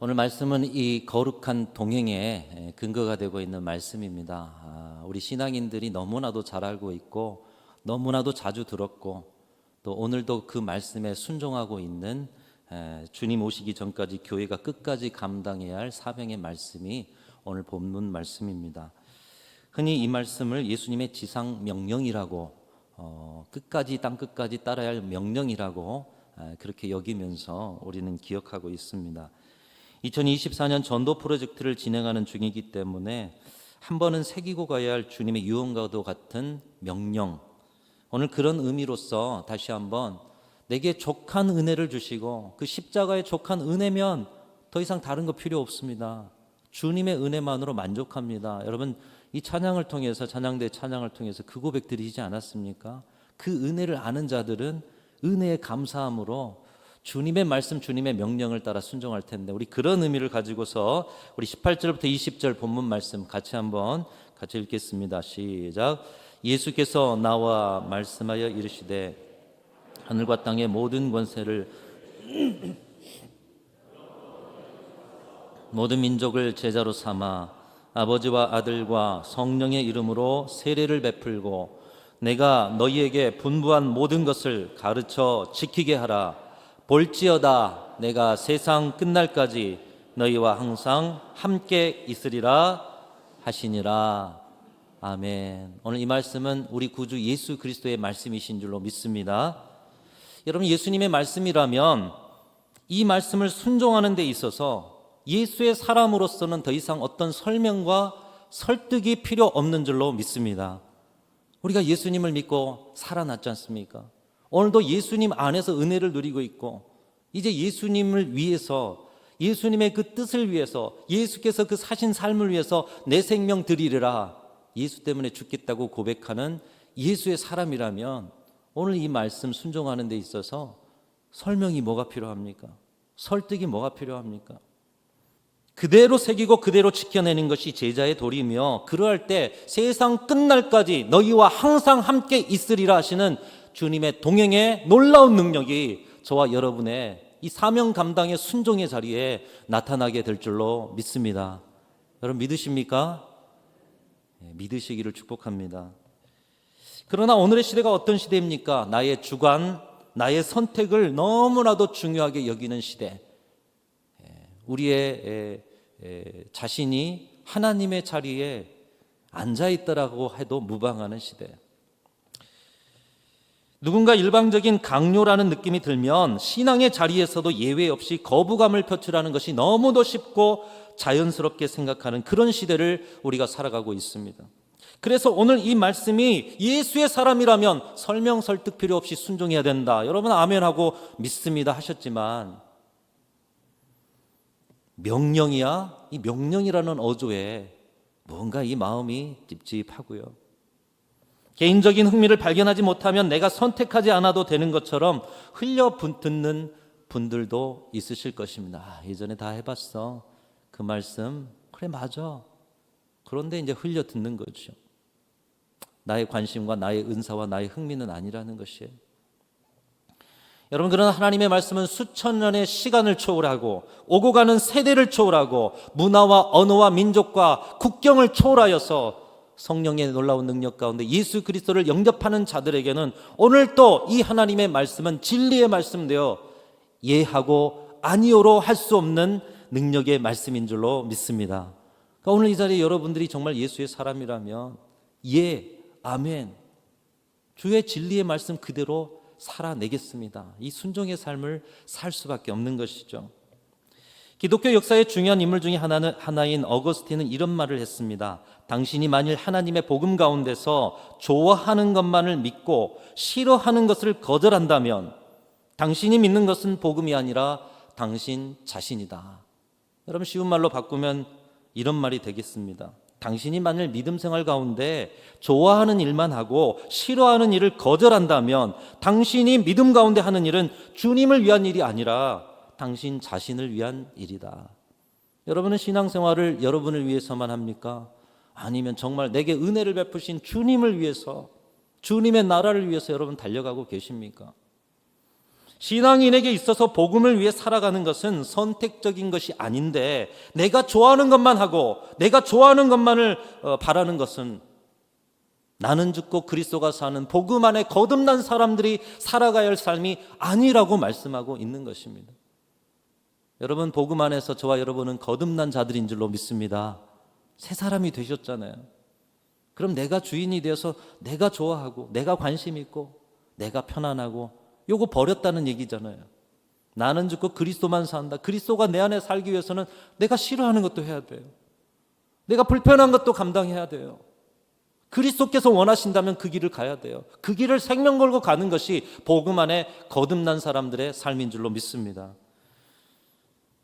오늘 말씀은 이 거룩한 동행의 근거가 되고 있는 말씀입니다. 우리 신앙인들이 너무나도 잘 알고 있고 너무나도 자주 들었고 또 오늘도 그 말씀에 순종하고 있는 주님 오시기 전까지 교회가 끝까지 감당해야 할 사명의 말씀이 오늘 본문 말씀입니다. 흔히 이 말씀을 예수님의 지상 명령이라고 끝까지 땅 끝까지 따라야 할 명령이라고 그렇게 여기면서 우리는 기억하고 있습니다. 2024년 전도 프로젝트를 진행하는 중이기 때문에 한 번은 새기고 가야 할 주님의 유언과도 같은 명령, 오늘 그런 의미로서 다시 한번 내게 족한 은혜를 주시고 그 십자가의 족한 은혜면 더 이상 다른 거 필요 없습니다. 주님의 은혜만으로 만족합니다. 여러분, 이 찬양을 통해서 찬양대 찬양을 통해서 그 고백 드리지 않았습니까? 그 은혜를 아는 자들은 은혜에 감사함으로 주님의 말씀, 주님의 명령을 따라 순종할 텐데, 우리 그런 의미를 가지고서 우리 18절부터 20절 본문 말씀 같이 읽겠습니다. 시작. 예수께서 나와 말씀하여 이르시되 하늘과 땅의 모든 권세를 모든 민족을 제자로 삼아 아버지와 아들과 성령의 이름으로 세례를 베풀고 내가 너희에게 분부한 모든 것을 가르쳐 지키게 하라. 볼지어다 내가 세상 끝날까지 너희와 항상 함께 있으리라 하시니라. 아멘. 오늘 이 말씀은 우리 구주 예수 그리스도의 말씀이신 줄로 믿습니다. 여러분, 예수님의 말씀이라면 이 말씀을 순종하는 데 있어서 예수의 사람으로서는 더 이상 어떤 설명과 설득이 필요 없는 줄로 믿습니다. 우리가 예수님을 믿고 살아났지 않습니까? 오늘도 예수님 안에서 은혜를 누리고 있고 이제 예수님을 위해서, 예수님의 그 뜻을 위해서, 예수께서 그 사신 삶을 위해서 내 생명 드리리라, 예수 때문에 죽겠다고 고백하는 예수의 사람이라면 오늘 이 말씀 순종하는 데 있어서 설명이 뭐가 필요합니까? 설득이 뭐가 필요합니까? 그대로 새기고 그대로 지켜내는 것이 제자의 도리이며 그러할 때 세상 끝날까지 너희와 항상 함께 있으리라 하시는 주님의 동행의 놀라운 능력이 저와 여러분의 이 사명 감당의 순종의 자리에 나타나게 될 줄로 믿습니다. 여러분 믿으십니까? 믿으시기를 축복합니다. 그러나 오늘의 시대가 어떤 시대입니까? 나의 주관, 나의 선택을 너무나도 중요하게 여기는 시대. 우리의 자신이 하나님의 자리에 앉아있더라고 해도 무방하는 시대. 누군가 일방적인 강요라는 느낌이 들면 신앙의 자리에서도 예외 없이 거부감을 표출하는 것이 너무도 쉽고 자연스럽게 생각하는 그런 시대를 우리가 살아가고 있습니다. 그래서 오늘 이 말씀이 예수의 사람이라면 설명 설득 필요 없이 순종해야 된다, 여러분 아멘하고 믿습니다 하셨지만 명령이야? 이 명령이라는 어조에 뭔가 이 마음이 찝찝하고요, 개인적인 흥미를 발견하지 못하면 내가 선택하지 않아도 되는 것처럼 흘려 듣는 분들도 있으실 것입니다. 예전에 다 해봤어, 그 말씀 그래 맞아. 그런데 이제 흘려 듣는 거죠. 나의 관심과 나의 은사와 나의 흥미는 아니라는 것이에요. 여러분, 그러나 하나님의 말씀은 수천 년의 시간을 초월하고 오고 가는 세대를 초월하고 문화와 언어와 민족과 국경을 초월하여서 성령의 놀라운 능력 가운데 예수 그리스도를 영접하는 자들에게는 오늘 또 이 하나님의 말씀은 진리의 말씀되어 예하고 아니오로 할 수 없는 능력의 말씀인 줄로 믿습니다. 그러니까 오늘 이 자리에 여러분들이 정말 예수의 사람이라면 예, 아멘, 주의 진리의 말씀 그대로 살아내겠습니다, 이 순종의 삶을 살 수밖에 없는 것이죠. 기독교 역사의 중요한 인물 중에 하나인 어거스틴은 이런 말을 했습니다. 당신이 만일 하나님의 복음 가운데서 좋아하는 것만을 믿고 싫어하는 것을 거절한다면 당신이 믿는 것은 복음이 아니라 당신 자신이다. 여러분, 쉬운 말로 바꾸면 이런 말이 되겠습니다. 당신이 만일 믿음 생활 가운데 좋아하는 일만 하고 싫어하는 일을 거절한다면 당신이 믿음 가운데 하는 일은 주님을 위한 일이 아니라 당신 자신을 위한 일이다. 여러분은 신앙생활을 여러분을 위해서만 합니까? 아니면 정말 내게 은혜를 베푸신 주님을 위해서, 주님의 나라를 위해서 여러분 달려가고 계십니까? 신앙인에게 있어서 복음을 위해 살아가는 것은 선택적인 것이 아닌데, 내가 좋아하는 것만 하고 내가 좋아하는 것만을 바라는 것은 나는 죽고 그리스도가 사는 복음 안에 거듭난 사람들이 살아가야 할 삶이 아니라고 말씀하고 있는 것입니다. 여러분, 복음 안에서 저와 여러분은 거듭난 자들인 줄로 믿습니다. 새 사람이 되셨잖아요. 그럼 내가 주인이 되어서 내가 좋아하고 내가 관심 있고 내가 편안하고 요거 버렸다는 얘기잖아요. 나는 죽고 그리스도만 산다. 그리스도가 내 안에 살기 위해서는 내가 싫어하는 것도 해야 돼요. 내가 불편한 것도 감당해야 돼요. 그리스도께서 원하신다면 그 길을 가야 돼요. 그 길을 생명 걸고 가는 것이 복음 안에 거듭난 사람들의 삶인 줄로 믿습니다.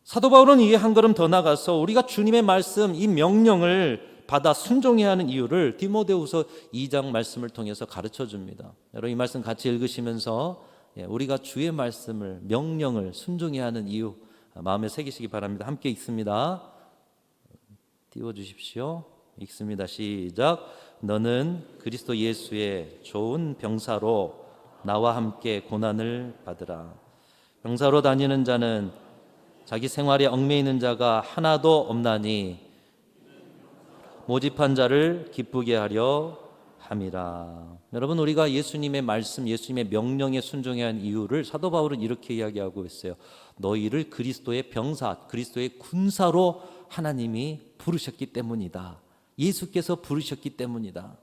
사도 바울은 이에 한 걸음 더 나가서 우리가 주님의 말씀, 이 명령을 받아 순종해야 하는 이유를 디모데후서 2장 말씀을 통해서 가르쳐 줍니다. 여러분, 이 말씀 같이 읽으시면서 우리가 주의 말씀을, 명령을 순종해야 하는 이유 마음에 새기시기 바랍니다. 함께 읽습니다. 띄워주십시오. 읽습니다. 시작. 너는 그리스도 예수의 좋은 병사로 나와 함께 고난을 받으라. 병사로 다니는 자는 자기 생활에 얽매이는 자가 하나도 없나니 모집한 자를 기쁘게 하려 함이라. 여러분, 우리가 예수님의 말씀, 예수님의 명령에 순종해야 하는 이유를 사도 바울은 이렇게 이야기하고 있어요. 너희를 그리스도의 병사, 그리스도의 군사로 하나님이 부르셨기 때문이다. 예수께서 부르셨기 때문이다.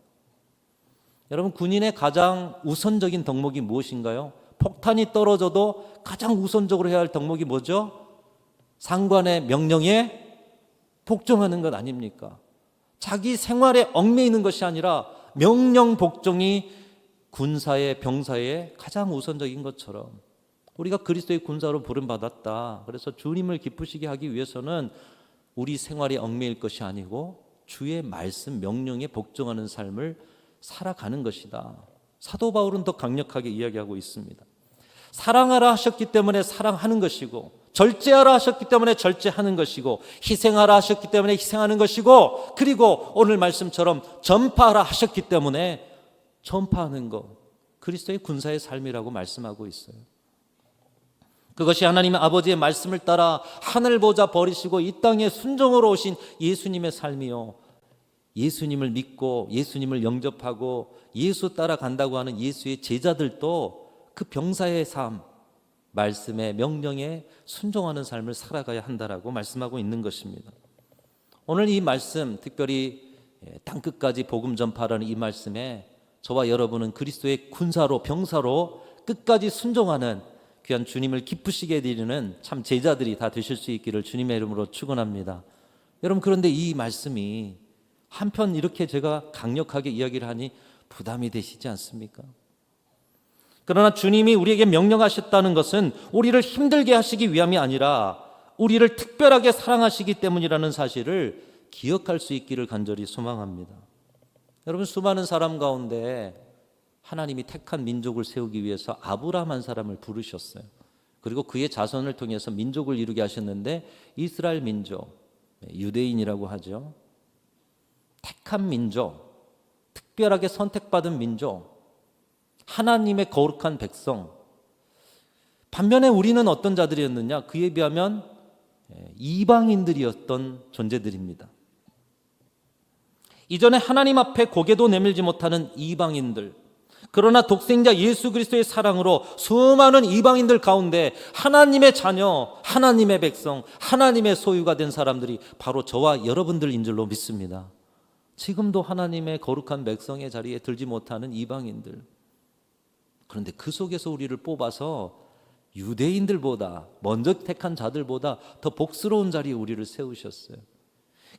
여러분, 군인의 가장 우선적인 덕목이 무엇인가요? 폭탄이 떨어져도 가장 우선적으로 해야 할 덕목이 뭐죠? 상관의 명령에 복종하는 것 아닙니까? 자기 생활에 얽매이는 것이 아니라 명령 복종이 군사의, 병사의 가장 우선적인 것처럼 우리가 그리스도의 군사로 부름받았다. 그래서 주님을 기쁘시게 하기 위해서는 우리 생활에 얽매일 것이 아니고 주의 말씀, 명령에 복종하는 삶을 살아가는 것이다. 사도 바울은 더 강력하게 이야기하고 있습니다. 사랑하라 하셨기 때문에 사랑하는 것이고, 절제하라 하셨기 때문에 절제하는 것이고, 희생하라 하셨기 때문에 희생하는 것이고, 그리고 오늘 말씀처럼 전파하라 하셨기 때문에 전파하는 것, 그리스도의 군사의 삶이라고 말씀하고 있어요. 그것이 하나님의 아버지의 말씀을 따라 하늘 보좌 버리시고 이 땅에 순종으로 오신 예수님의 삶이요, 예수님을 믿고 예수님을 영접하고 예수 따라간다고 하는 예수의 제자들도 그 병사의 삶, 말씀의 명령에 순종하는 삶을 살아가야 한다라고 말씀하고 있는 것입니다. 오늘 이 말씀, 특별히 땅끝까지 복음 전파라는 이 말씀에 저와 여러분은 그리스도의 군사로, 병사로 끝까지 순종하는 귀한 주님을 기쁘시게 드리는 참 제자들이 다 되실 수 있기를 주님의 이름으로 축원합니다. 여러분, 그런데 이 말씀이 한편 이렇게 제가 강력하게 이야기를 하니 부담이 되시지 않습니까? 그러나 주님이 우리에게 명령하셨다는 것은 우리를 힘들게 하시기 위함이 아니라 우리를 특별하게 사랑하시기 때문이라는 사실을 기억할 수 있기를 간절히 소망합니다. 여러분, 수많은 사람 가운데 하나님이 택한 민족을 세우기 위해서 아브라함 한 사람을 부르셨어요. 그리고 그의 자손을 통해서 민족을 이루게 하셨는데 이스라엘 민족, 유대인이라고 하죠. 택한 민족, 특별하게 선택받은 민족, 하나님의 거룩한 백성. 반면에 우리는 어떤 자들이었느냐? 그에 비하면 이방인들이었던 존재들입니다. 이전에 하나님 앞에 고개도 내밀지 못하는 이방인들, 그러나 독생자 예수 그리스도의 사랑으로 수많은 이방인들 가운데 하나님의 자녀, 하나님의 백성, 하나님의 소유가 된 사람들이 바로 저와 여러분들인 줄로 믿습니다. 지금도 하나님의 거룩한 백성의 자리에 들지 못하는 이방인들, 그런데 그 속에서 우리를 뽑아서 유대인들보다, 먼저 택한 자들보다 더 복스러운 자리에 우리를 세우셨어요.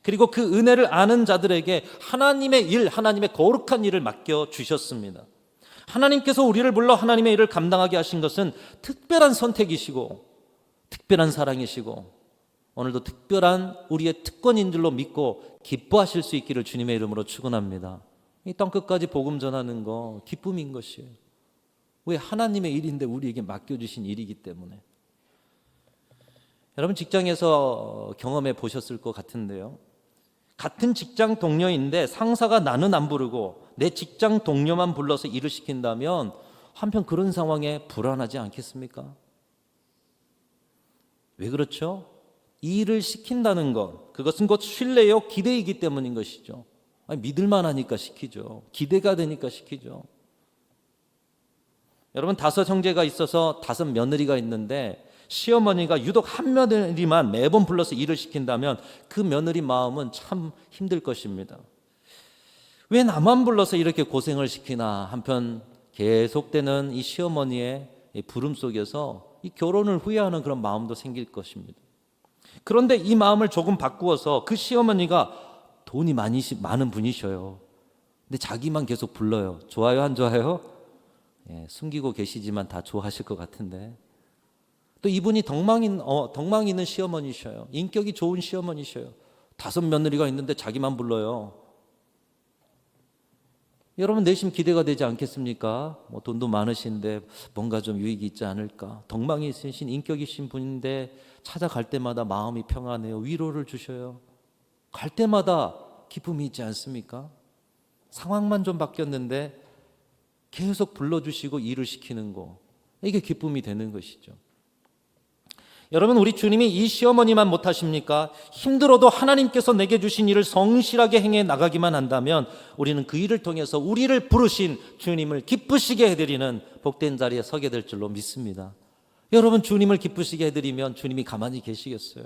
그리고 그 은혜를 아는 자들에게 하나님의 일, 하나님의 거룩한 일을 맡겨주셨습니다. 하나님께서 우리를 불러 하나님의 일을 감당하게 하신 것은 특별한 선택이시고 특별한 사랑이시고 오늘도 특별한 우리의 특권인 줄로 믿고 기뻐하실 수 있기를 주님의 이름으로 축원합니다. 이 땅끝까지 복음 전하는 거 기쁨인 것이에요. 왜? 하나님의 일인데 우리에게 맡겨주신 일이기 때문에. 여러분, 직장에서 경험해 보셨을 것 같은데요, 같은 직장 동료인데 상사가 나는 안 부르고 내 직장 동료만 불러서 일을 시킨다면 한편 그런 상황에 불안하지 않겠습니까? 왜 그렇죠? 일을 시킨다는 것, 그것은 곧 신뢰요, 기대이기 때문인 것이죠. 아니, 믿을만 하니까 시키죠. 기대가 되니까 시키죠. 여러분, 5 형제가 있어서 5 며느리가 있는데 시어머니가 유독 한 며느리만 매번 불러서 일을 시킨다면 그 며느리 마음은 참 힘들 것입니다. 왜 나만 불러서 이렇게 고생을 시키나. 한편 계속되는 이 시어머니의 부름 속에서 이 결혼을 후회하는 그런 마음도 생길 것입니다. 그런데 이 마음을 조금 바꾸어서 그 시어머니가 돈이 많은 분이셔요. 근데 자기만 계속 불러요. 좋아요, 안 좋아요? 숨기고 계시지만 다 좋아하실 것 같은데. 또 이분이 덕망 있는 시어머니셔요. 인격이 좋은 시어머니셔요. 5 며느리가 있는데 자기만 불러요. 여러분, 내심 기대가 되지 않겠습니까? 돈도 많으신데 뭔가 좀 유익이 있지 않을까? 덕망이 있으신 인격이신 분인데 찾아갈 때마다 마음이 평안해요. 위로를 주셔요. 갈 때마다 기쁨이 있지 않습니까? 상황만 좀 바뀌었는데 계속 불러주시고 일을 시키는 거, 이게 기쁨이 되는 것이죠. 여러분, 우리 주님이 이 시어머니만 못하십니까? 힘들어도 하나님께서 내게 주신 일을 성실하게 행해 나가기만 한다면 우리는 그 일을 통해서 우리를 부르신 주님을 기쁘시게 해드리는 복된 자리에 서게 될 줄로 믿습니다. 여러분, 주님을 기쁘시게 해드리면 주님이 가만히 계시겠어요?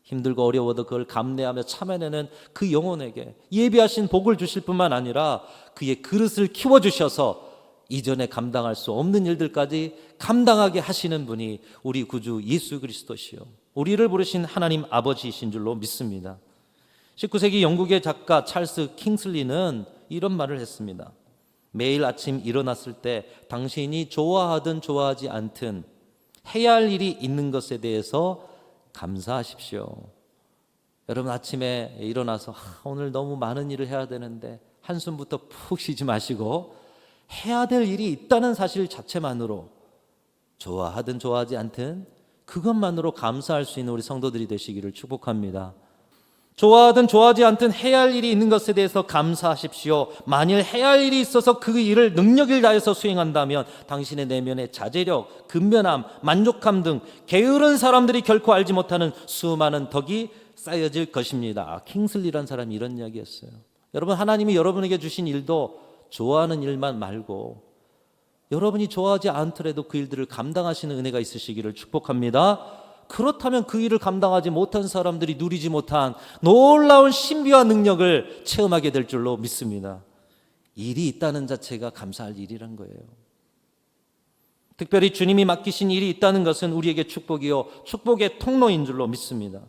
힘들고 어려워도 그걸 감내하며 참아내는 그 영혼에게 예비하신 복을 주실 뿐만 아니라 그의 그릇을 키워주셔서 이전에 감당할 수 없는 일들까지 감당하게 하시는 분이 우리 구주 예수 그리스도시요, 우리를 부르신 하나님 아버지이신 줄로 믿습니다. 19세기 영국의 작가 찰스 킹슬리는 이런 말을 했습니다. 매일 아침 일어났을 때 당신이 좋아하든 좋아하지 않든 해야 할 일이 있는 것에 대해서 감사하십시오. 여러분, 아침에 일어나서 오늘 너무 많은 일을 해야 되는데 한숨부터 푹 쉬지 마시고 해야 될 일이 있다는 사실 자체만으로, 좋아하든 좋아하지 않든 그것만으로 감사할 수 있는 우리 성도들이 되시기를 축복합니다. 좋아하든 좋아하지 않든 해야 할 일이 있는 것에 대해서 감사하십시오. 만일 해야 할 일이 있어서 그 일을 능력을 다해서 수행한다면 당신의 내면의 자제력, 근면함, 만족함 등 게으른 사람들이 결코 알지 못하는 수많은 덕이 쌓여질 것입니다. 킹슬리라는 사람이 이런 이야기였어요. 여러분, 하나님이 여러분에게 주신 일도 좋아하는 일만 말고 여러분이 좋아하지 않더라도 그 일들을 감당하시는 은혜가 있으시기를 축복합니다. 그렇다면 그 일을 감당하지 못한 사람들이 누리지 못한 놀라운 신비와 능력을 체험하게 될 줄로 믿습니다. 일이 있다는 자체가 감사할 일이란 거예요. 특별히 주님이 맡기신 일이 있다는 것은 우리에게 축복이요, 축복의 통로인 줄로 믿습니다.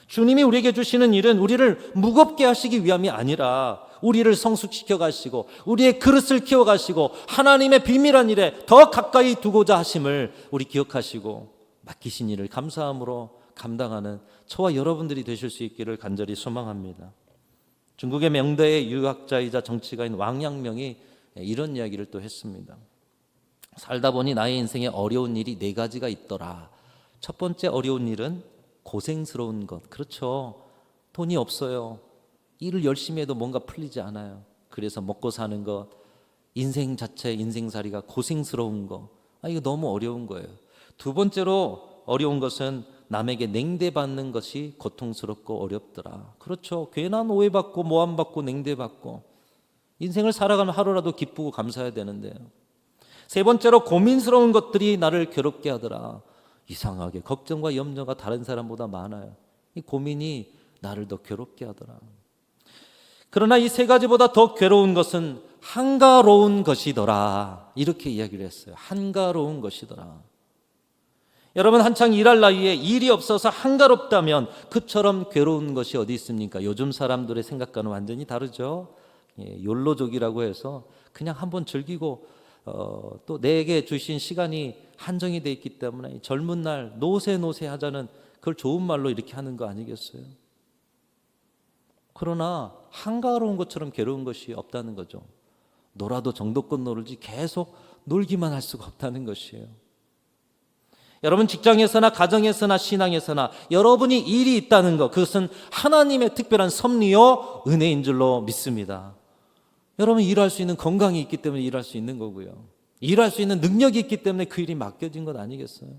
주님이 우리에게 주시는 일은 우리를 무겁게 하시기 위함이 아니라 우리를 성숙시켜 가시고 우리의 그릇을 키워 가시고 하나님의 비밀한 일에 더 가까이 두고자 하심을 우리 기억하시고 맡기신 일을 감사함으로 감당하는 저와 여러분들이 되실 수 있기를 간절히 소망합니다. 중국의 명대의 유학자이자 정치가인 왕양명이 이런 이야기를 또 했습니다. 살다 보니 나의 인생에 어려운 일이 4가지가 있더라. 첫 번째 어려운 일은 고생스러운 것. 그렇죠. 돈이 없어요. 일을 열심히 해도 뭔가 풀리지 않아요. 그래서 먹고 사는 것, 인생 자체, 인생살이가 고생스러운 것. 이거 너무 어려운 거예요. 2번째로 어려운 것은 남에게 냉대받는 것이 고통스럽고 어렵더라. 그렇죠. 괜한 오해받고 모함받고 냉대받고 인생을 살아가면 하루라도 기쁘고 감사해야 되는데요. 3번째로 고민스러운 것들이 나를 괴롭게 하더라. 이상하게 걱정과 염려가 다른 사람보다 많아요. 이 고민이 나를 더 괴롭게 하더라. 그러나 이 3가지보다 더 괴로운 것은 한가로운 것이더라. 이렇게 이야기를 했어요. 한가로운 것이더라. 여러분, 한창 일할 나이에 일이 없어서 한가롭다면 그처럼 괴로운 것이 어디 있습니까? 요즘 사람들의 생각과는 완전히 다르죠. 욜로족이라고 해서 그냥 한번 즐기고 또 내게 주신 시간이 한정이 돼 있기 때문에 젊은 날 노세 하자는 그걸 좋은 말로 이렇게 하는 거 아니겠어요? 그러나 한가로운 것처럼 괴로운 것이 없다는 거죠. 놀아도 정도껏 놀지 계속 놀기만 할 수가 없다는 것이에요. 여러분, 직장에서나 가정에서나 신앙에서나 여러분이 일이 있다는 것, 그것은 하나님의 특별한 섭리요 은혜인 줄로 믿습니다. 여러분, 일할 수 있는 건강이 있기 때문에 일할 수 있는 거고요. 일할 수 있는 능력이 있기 때문에 그 일이 맡겨진 것 아니겠어요?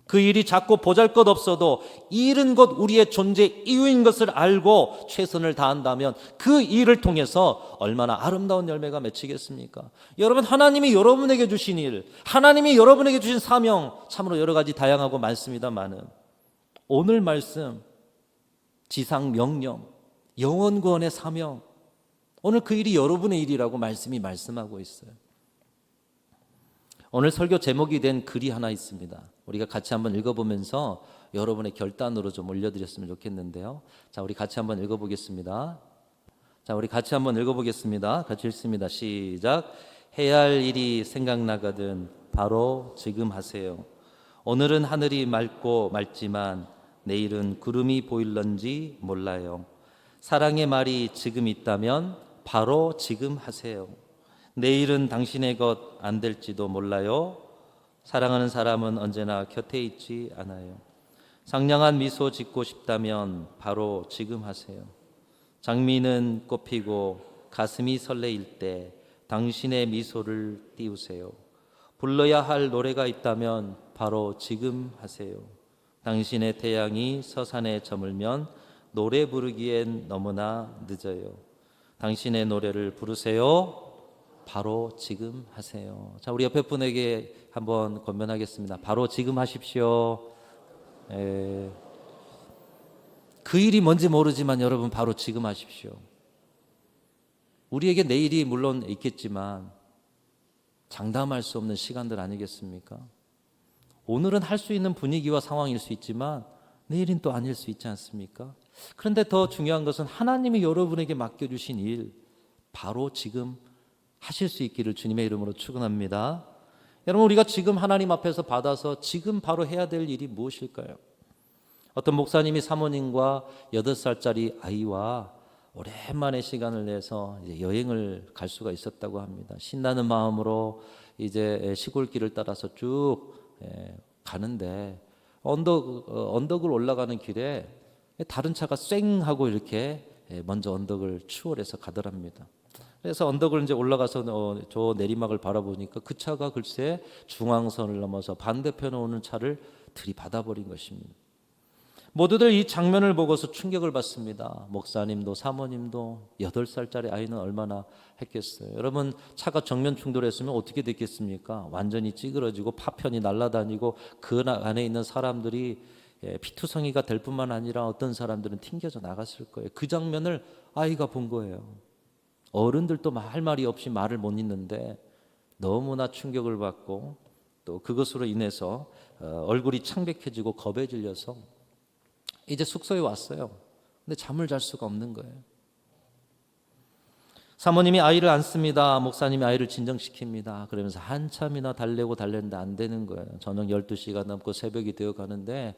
그 일이 작고 보잘것없어도 이 일은 곧 우리의 존재 이유인 것을 알고 최선을 다한다면 그 일을 통해서 얼마나 아름다운 열매가 맺히겠습니까? 여러분, 하나님이 여러분에게 주신 일, 하나님이 여러분에게 주신 사명, 참으로 여러 가지 다양하고 많습니다만은 오늘 말씀, 지상 명령, 영원 구원의 사명, 오늘 그 일이 여러분의 일이라고 말씀이 말씀하고 있어요. 오늘 설교 제목이 된 글이 하나 있습니다. 우리가 같이 한번 읽어보면서 여러분의 결단으로 좀 올려드렸으면 좋겠는데요. 자, 우리 같이 한번 읽어보겠습니다. 같이 읽습니다. 시작. 해야 할 일이 생각나거든 바로 지금 하세요. 오늘은 하늘이 맑고 맑지만 내일은 구름이 보일런지 몰라요. 사랑의 말이 지금 있다면 바로 지금 하세요. 내일은 당신의 것 안 될지도 몰라요. 사랑하는 사람은 언제나 곁에 있지 않아요. 상냥한 미소 짓고 싶다면 바로 지금 하세요. 장미는 꽃피고 가슴이 설레일 때 당신의 미소를 띄우세요. 불러야 할 노래가 있다면 바로 지금 하세요. 당신의 태양이 서산에 저물면 노래 부르기엔 너무나 늦어요. 당신의 노래를 부르세요. 바로 지금 하세요. 자, 우리 옆에 분에게 한번 권면하겠습니다. 바로 지금 하십시오. 그 일이 뭔지 모르지만 여러분 바로 지금 하십시오. 우리에게 내일이 물론 있겠지만 장담할 수 없는 시간들 아니겠습니까? 오늘은 할 수 있는 분위기와 상황일 수 있지만 내일은 또 아닐 수 있지 않습니까? 그런데 더 중요한 것은 하나님이 여러분에게 맡겨주신 일 바로 지금 하실 수 있기를 주님의 이름으로 축원합니다. 여러분, 우리가 지금 하나님 앞에서 받아서 지금 바로 해야 될 일이 무엇일까요? 어떤 목사님이 사모님과 8살짜리 아이와 오랜만에 시간을 내서 이제 여행을 갈 수가 있었다고 합니다. 신나는 마음으로 이제 시골길을 따라서 쭉 가는데 언덕을 올라가는 길에 다른 차가 쌩 하고 이렇게 먼저 언덕을 추월해서 가더랍니다. 그래서 언덕을 이제 올라가서 저 내리막을 바라보니까 그 차가 글쎄 중앙선을 넘어서 반대편에 오는 차를 들이받아 버린 것입니다. 모두들 이 장면을 보고서 충격을 받습니다. 목사님도 사모님도 8살짜리 아이는 얼마나 했겠어요. 여러분, 차가 정면 충돌했으면 어떻게 됐겠습니까? 완전히 찌그러지고 파편이 날아다니고 그 안에 있는 사람들이 피투성이가 될 뿐만 아니라 어떤 사람들은 튕겨져 나갔을 거예요. 그 장면을 아이가 본 거예요. 어른들도 할 말이 없이 말을 못 잇는데 너무나 충격을 받고 또 그것으로 인해서 얼굴이 창백해지고 겁에 질려서 이제 숙소에 왔어요. 근데 잠을 잘 수가 없는 거예요. 사모님이 아이를 안습니다. 목사님이 아이를 진정시킵니다. 그러면서 한참이나 달랬는데 안 되는 거예요. 저녁 12시가 넘고 새벽이 되어 가는데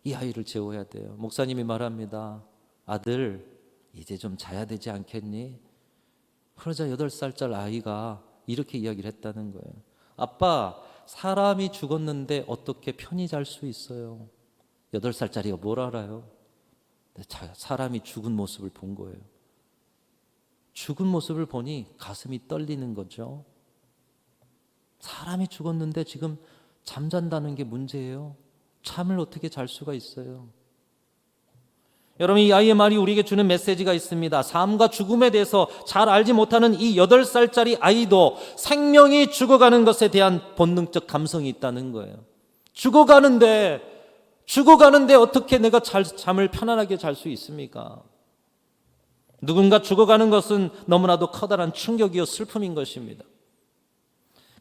이 아이를 재워야 돼요. 목사님이 말합니다. 아들, 이제 좀 자야 되지 않겠니? 그러자 8살짜리 아이가 이렇게 이야기를 했다는 거예요. 아빠, 사람이 죽었는데 어떻게 편히 잘 수 있어요? 8살짜리가 뭘 알아요? 사람이 죽은 모습을 본 거예요. 죽은 모습을 보니 가슴이 떨리는 거죠. 사람이 죽었는데 지금 잠잔다는 게 문제예요. 잠을 어떻게 잘 수가 있어요? 여러분, 이 아이의 말이 우리에게 주는 메시지가 있습니다. 삶과 죽음에 대해서 잘 알지 못하는 이 8살짜리 아이도 생명이 죽어가는 것에 대한 본능적 감성이 있다는 거예요. 죽어가는데 어떻게 내가 잠을 편안하게 잘 수 있습니까? 누군가 죽어가는 것은 너무나도 커다란 충격이요 슬픔인 것입니다.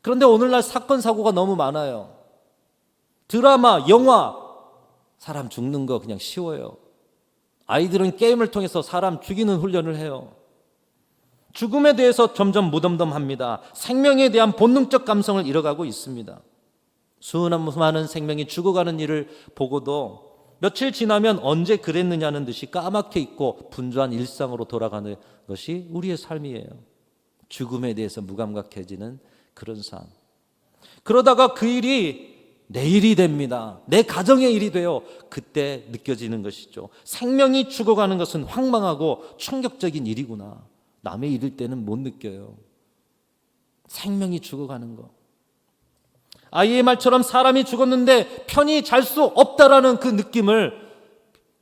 그런데 오늘날 사건 사고가 너무 많아요. 드라마, 영화, 사람 죽는 거 그냥 쉬워요. 아이들은 게임을 통해서 사람 죽이는 훈련을 해요. 죽음에 대해서 점점 무덤덤합니다. 생명에 대한 본능적 감성을 잃어가고 있습니다. 수많은 생명이 죽어가는 일을 보고도 며칠 지나면 언제 그랬느냐는 듯이 까맣게 잊고 분주한 일상으로 돌아가는 것이 우리의 삶이에요. 죽음에 대해서 무감각해지는 그런 삶. 그러다가 그 일이 내일이 됩니다. 내 가정의 일이 돼요. 그때 느껴지는 것이죠. 생명이 죽어가는 것은 황망하고 충격적인 일이구나. 남의 일일 때는 못 느껴요. 생명이 죽어가는 거. 아이의 말처럼 사람이 죽었는데 편히 잘 수 없다라는 그 느낌을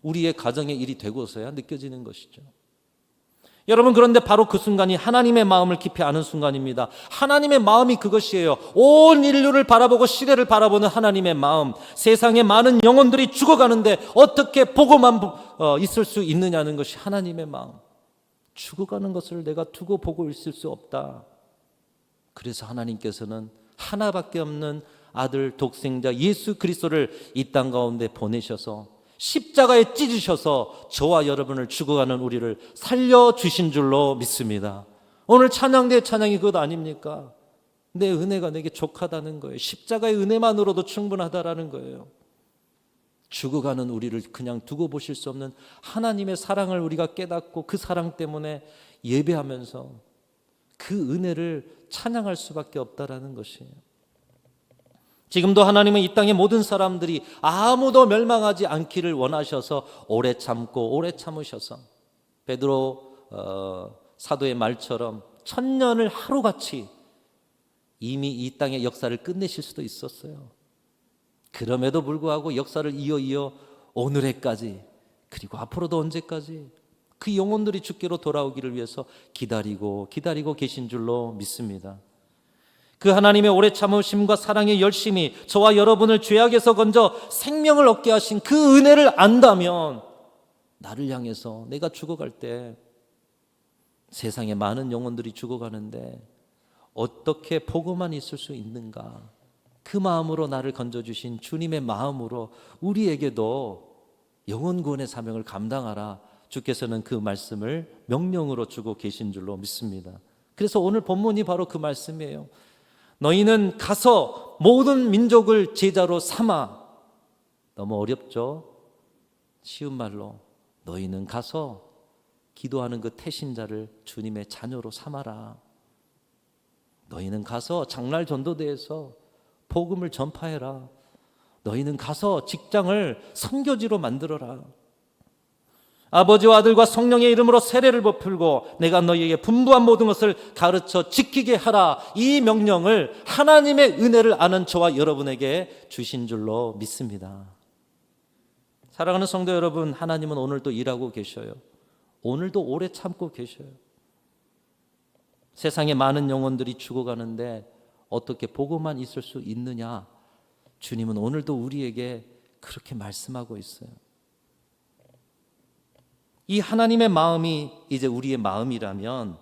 우리의 가정의 일이 되고서야 느껴지는 것이죠. 여러분, 그런데 바로 그 순간이 하나님의 마음을 깊이 아는 순간입니다. 하나님의 마음이 그것이에요. 온 인류를 바라보고 시대를 바라보는 하나님의 마음. 세상에 많은 영혼들이 죽어가는데 어떻게 보고만 있을 수 있느냐는 것이 하나님의 마음. 죽어가는 것을 내가 두고 보고 있을 수 없다. 그래서 하나님께서는 하나밖에 없는 아들 독생자 예수 그리스도를 이 땅 가운데 보내셔서 십자가에 찢으셔서 저와 여러분을 죽어가는 우리를 살려주신 줄로 믿습니다. 오늘 찬양대의 찬양이 그것 아닙니까? 내 은혜가 내게 족하다는 거예요. 십자가의 은혜만으로도 충분하다라는 거예요. 죽어가는 우리를 그냥 두고 보실 수 없는 하나님의 사랑을 우리가 깨닫고 그 사랑 때문에 예배하면서 그 은혜를 찬양할 수밖에 없다라는 것이에요. 지금도 하나님은 이 땅의 모든 사람들이 아무도 멸망하지 않기를 원하셔서 오래 참고 오래 참으셔서 베드로 사도의 말처럼 1000년을 하루같이 이미 이 땅의 역사를 끝내실 수도 있었어요. 그럼에도 불구하고 역사를 이어 오늘에까지, 그리고 앞으로도 언제까지 그 영혼들이 주께로 돌아오기를 위해서 기다리고 계신 줄로 믿습니다. 그 하나님의 오래 참으심과 사랑의 열심이 저와 여러분을 죄악에서 건져 생명을 얻게 하신 그 은혜를 안다면, 나를 향해서 내가 죽어갈 때 세상에 많은 영혼들이 죽어가는데 어떻게 보고만 있을 수 있는가, 그 마음으로 나를 건져주신 주님의 마음으로 우리에게도 영혼 구원의 사명을 감당하라, 주께서는 그 말씀을 명령으로 주고 계신 줄로 믿습니다. 그래서 오늘 본문이 바로 그 말씀이에요. 너희는 가서 모든 민족을 제자로 삼아. 너무 어렵죠? 쉬운 말로 너희는 가서 기도하는 그 태신자를 주님의 자녀로 삼아라. 너희는 가서 장날 전도대에서 복음을 전파해라. 너희는 가서 직장을 선교지로 만들어라. 아버지와 아들과 성령의 이름으로 세례를 베풀고 내가 너희에게 분부한 모든 것을 가르쳐 지키게 하라. 이 명령을 하나님의 은혜를 아는 저와 여러분에게 주신 줄로 믿습니다. 사랑하는 성도 여러분, 하나님은 오늘도 일하고 계셔요. 오늘도 오래 참고 계셔요. 세상에 많은 영혼들이 죽어가는데 어떻게 보고만 있을 수 있느냐? 주님은 오늘도 우리에게 그렇게 말씀하고 있어요. 이 하나님의 마음이 이제 우리의 마음이라면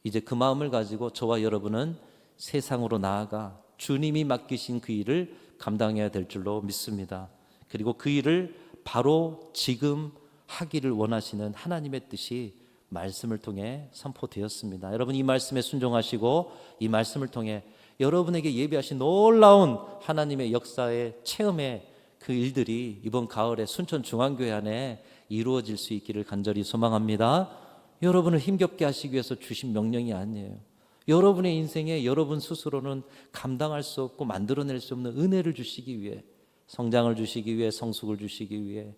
이제 그 마음을 가지고 저와 여러분은 세상으로 나아가 주님이 맡기신 그 일을 감당해야 될 줄로 믿습니다. 그리고 그 일을 바로 지금 하기를 원하시는 하나님의 뜻이 말씀을 통해 선포되었습니다. 여러분, 이 말씀에 순종하시고 이 말씀을 통해 여러분에게 예비하신 놀라운 하나님의 역사의 체험의 그 일들이 이번 가을에 순천중앙교회 안에 이루어질 수 있기를 간절히 소망합니다. 여러분을 힘겹게 하시기 위해서 주신 명령이 아니에요. 여러분의 인생에 여러분 스스로는 감당할 수 없고 만들어낼 수 없는 은혜를 주시기 위해, 성장을 주시기 위해, 성숙을 주시기 위해,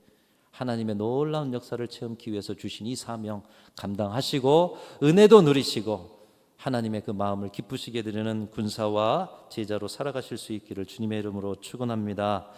하나님의 놀라운 역사를 체험하기 위해서 주신 이 사명 감당하시고 은혜도 누리시고 하나님의 그 마음을 기쁘시게 드리는 군사와 제자로 살아가실 수 있기를 주님의 이름으로 축원합니다.